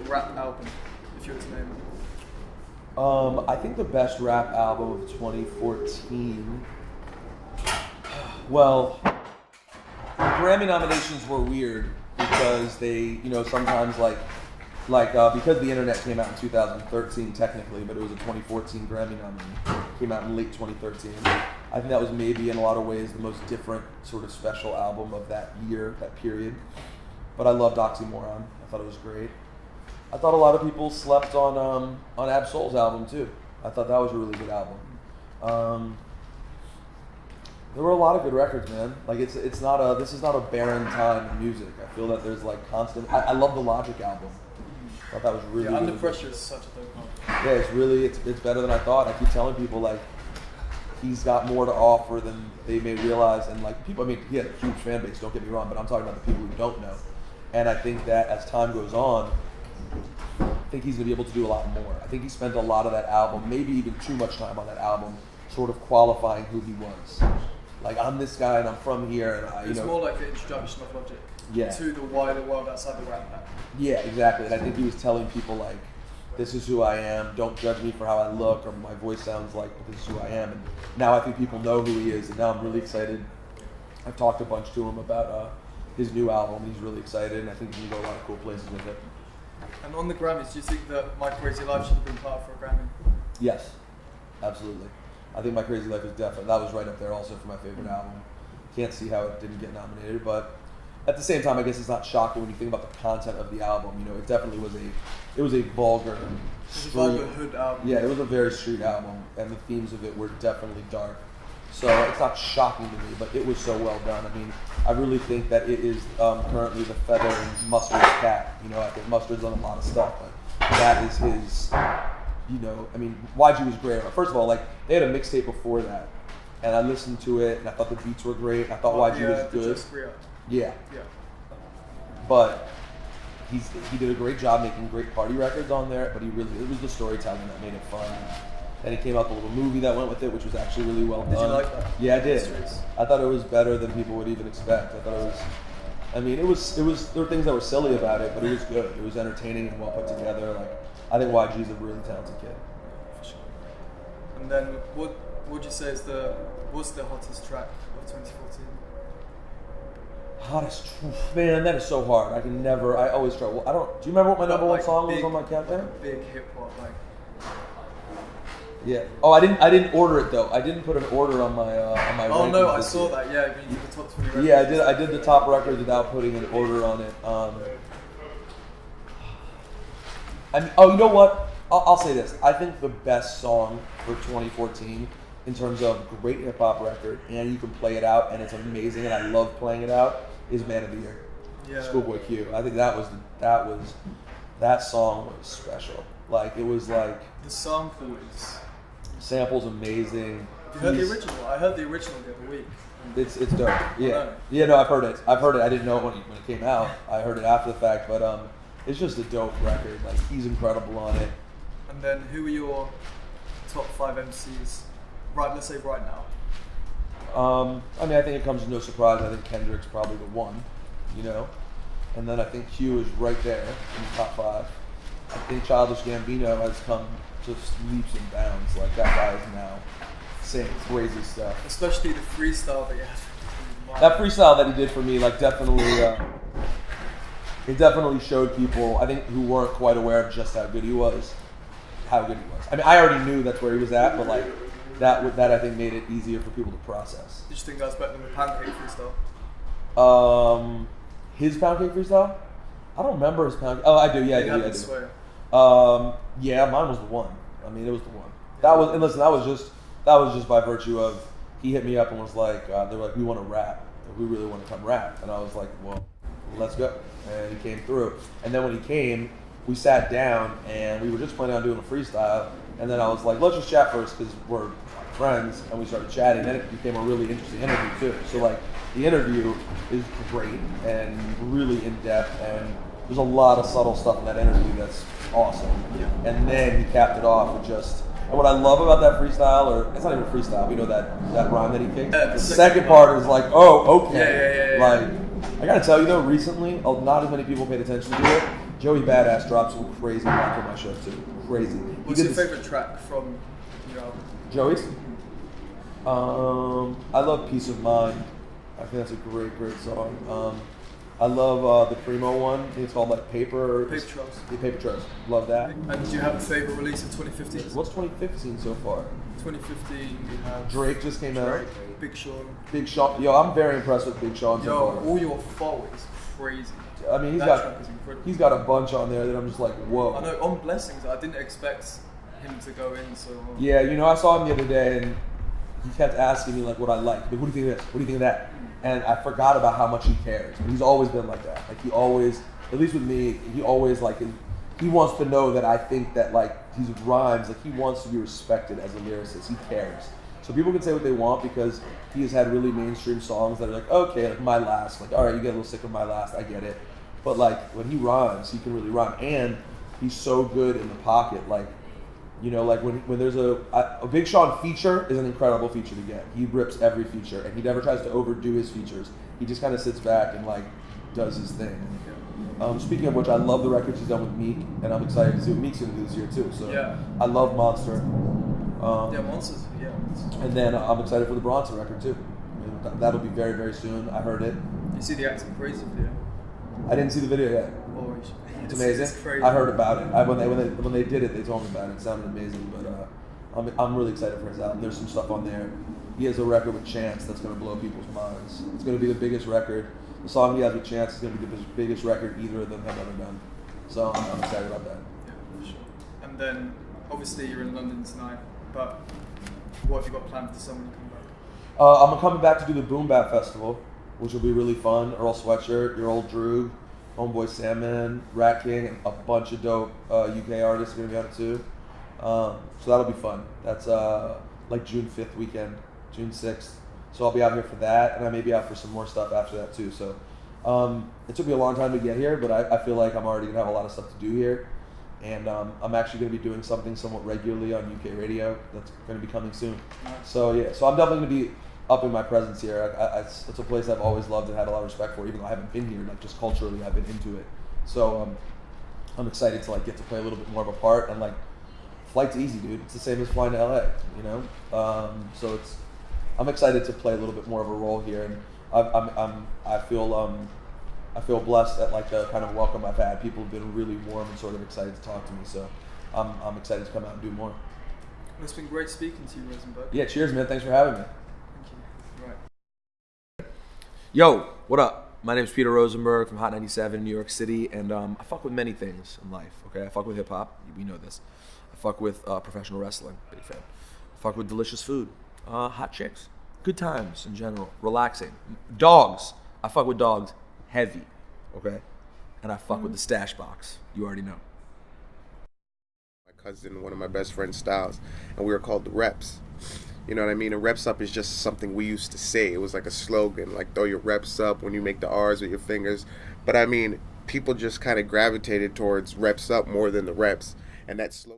rap album, if you were to name it? I think the best rap album of 2014. Well, Grammy nominations were weird because they, sometimes because the internet came out in 2013 technically, but it was a 2014 Grammy nominee. Came out in late 2013. I think that was maybe in a lot of ways the most different sort of special album of that year, that period. But I loved Oxymoron. I thought it was great. I thought a lot of people slept on Ab Soul's album too. I thought that was a really good album. There were a lot of good records, man. Like this is not a barren time in music. I feel that there's like constant. I love the Logic album. I thought that was really. Under really Pressure good. is such a dope album. Yeah, it's better than I thought. I keep telling people like he's got more to offer than they may realize, and like people. I mean, he had a huge fan base. Don't get me wrong, but I'm talking about the people who don't know. And I think that as time goes on, I think he's gonna be able to do a lot more. I think he spent a lot of that album, maybe even too much time on that album, sort of qualifying who he was. Like, I'm this guy and I'm from here, and It's more like the introduction of Logic to the wider world outside the rap. Yeah, exactly. And I think he was telling people like, this is who I am. Don't judge me for how I look or my voice sounds like, but this is who I am. And now I think people know who he is, and now I'm really excited. I've talked a bunch to him about his new album. He's really excited, and I think he can go a lot of cool places with it. And on the Grammys, do you think that My Crazy Life should have been part for a Grammy? Yes, absolutely. I think My Crazy Life is definitely, that was right up there also for my favorite album. Can't see how it didn't get nominated, but at the same time, I guess it's not shocking when you think about the content of the album. It definitely was a vulgar, It was a vulgar hood album. Yeah, it was a very street album, and the themes of it were definitely dark. So it's not shocking to me, but it was so well done. I mean, I really think that it is currently the feather in Mustard's cap. I think Mustard's done a lot of stuff, but that is his. I mean, YG was great. First of all, like they had a mixtape before that, and I listened to it, and I thought the beats were great. I thought YG was good. Yeah. But he did a great job making great party records on there. But it was the storytelling that made it fun. And he came out with a little movie that went with it, which was actually really well done. Did you like that? Yeah, I did. I thought it was better than people would even expect. I thought it was. I mean, it was. There were things that were silly about it, but it was good. It was entertaining and well put together. Like, I think YG's a really talented kid. For sure. And then, what would you say was the hottest track of 2014? Hottest, man, that is so hard. I always struggle. Do you remember what my number one song was on my countdown? Big hip hop, like. Yeah. Oh, I didn't order it though. I didn't put an order on my Oh no, I saw that. Yeah, you did the top 20 records. Yeah, I did the top records without putting an order on it. You know what? I'll say this. I think the best song for 2014 in terms of great hip hop record, and you can play it out, and it's amazing, and I love playing it out, is Man of the Year. Yeah. Schoolboy Q. I think that song was special. Like, it was like the sample's amazing. You heard the original? I heard the original the other week. It's dope. Yeah. Yeah, no, I've heard it. I didn't know it when it came out. I heard it after the fact, but it's just a dope record. Like, he's incredible on it. And then who are your top 5 MCs? Right, let's say right now. I mean, I think it comes as no surprise. I think Kendrick's probably the one, and then I think Q is right there in the top 5. I think Childish Gambino has come just leaps and bounds. Like, that guy is now saying crazy stuff. Especially the freestyle that you had. That freestyle that he did for me, like, definitely, it definitely showed people, I think, who weren't quite aware of just how good he was. I mean, I already knew that's where he was at, but like, that I think made it easier for people to process. Did you think that was better than the Pancake freestyle? His Pancake freestyle? I don't remember his Pancake. Oh, I do. Yeah, I do. Swear. Yeah, mine was the one. I mean, it was the one. That was just by virtue of he hit me up and was like, they were like, we want to rap. We really want to come rap. And I was like, well, let's go. And he came through. And then when he came, we sat down and we were just planning on doing a freestyle. And then I was like, let's just chat first because we're friends. And we started chatting. Then it became a really interesting interview too. So like, the interview is great and really in depth, and there's a lot of subtle stuff in that interview that's awesome. Yeah. And then he capped it off with and what I love about that freestyle, or it's not even a freestyle, that rhyme that he kicked. The second part is like, oh, okay. Yeah. Like, I gotta tell you though, recently, not as many people paid attention to it, Joey Badass dropped some crazy lines on my show too. Crazy. What's your favorite track from your album? Joey's? I love Peace of Mind. I think that's a great song. I love the Primo one. I think it's called like Paper Trails. Yeah, Paper Trails. Love that. And do you have a favorite release of 2015? What's 2015 so far? 2015 we have Drake just came out. Big Sean. Big Sean. Yo, I'm very impressed with Big Sean so far. All Your Fault is crazy. I mean, track is incredible. he's got a bunch on there that I'm just like, whoa. I know, on Blessings, I didn't expect him to go in so hard. Yeah, you know, I saw him the other day and he kept asking me like what I like. Like, what do you think of this? What do you think of that? And I forgot about how much he cares. But he's always been like that. Like he always, at least with me, he always like, he wants to know that I think that like his rhymes, like he wants to be respected as a lyricist. He cares. So people can say what they want because he has had really mainstream songs that are like, okay, like My Last, like all right, you get a little sick of My Last, I get it. But like when he rhymes, he can really rhyme, and he's so good in the pocket. Like, you know, like when there's a Big Sean feature is an incredible feature to get. He rips every feature, and he never tries to overdo his features. He just kind of sits back and like does his thing. Speaking of which, I love the records he's done with Meek, and I'm excited to see what Meek's gonna do this year too. So yeah. I love Monster. Monsters. Yeah. And then I'm excited for the Bronson record too. I mean, that'll be very, very soon. I heard it. You see the Acting Crazy video? I didn't see the video yet. Oh, it's amazing. It's crazy. I heard about it. When they did it, they told me about it. It sounded amazing. But I'm really excited for his album. There's some stuff on there. He has a record with Chance that's going to blow people's minds. It's going to be the biggest record. The song he has with Chance is going to be the biggest record either of them have ever done. So I'm excited about that. Yeah, for sure. And then obviously you're in London tonight, but what have you got planned for summer when you come back? I'm coming back to do the Boom Bap Festival, which will be really fun. Earl Sweatshirt, Your Old Droog, Homeboy Salmon, Rat King, and a bunch of dope UK artists are going to be on it too. So that'll be fun. That's like June 5th weekend, June 6th. So I'll be out here for that, and I may be out for some more stuff after that too. So it took me a long time to get here, but I feel like I'm already going to have a lot of stuff to do here. And I'm actually going to be doing something somewhat regularly on UK radio that's going to be coming soon. Nice. So yeah, so I'm definitely going to be upping my presence here. It's a place I've always loved and had a lot of respect for, even though I haven't been here. Like just culturally, I've been into it. So I'm excited to like get to play a little bit more of a part. And like, flight's easy, dude. It's the same as flying to LA, you know. So I'm excited to play a little bit more of a role here, and I feel blessed at like the kind of welcome I've had. People have been really warm and sort of excited to talk to me. So I'm excited to come out and do more. It's been great speaking to you, Rosenberg. Yeah, cheers, man. Thanks for having me. Right. Yo, what up? My name's Peter Rosenberg from Hot 97 in New York City, and I fuck with many things in life, okay? I fuck with hip-hop, we know this. I fuck with professional wrestling, big fan. I fuck with delicious food, hot chicks, good times in general, relaxing. Dogs, I fuck with dogs heavy, okay? And I fuck with the stash box, you already know. My cousin, one of my best friend's styles, and we were called the Reps. You know what I mean? And reps up is just something we used to say. It was like a slogan, like throw your reps up when you make the R's with your fingers. But I mean, people just kind of gravitated towards reps up more than the reps. And that slogan.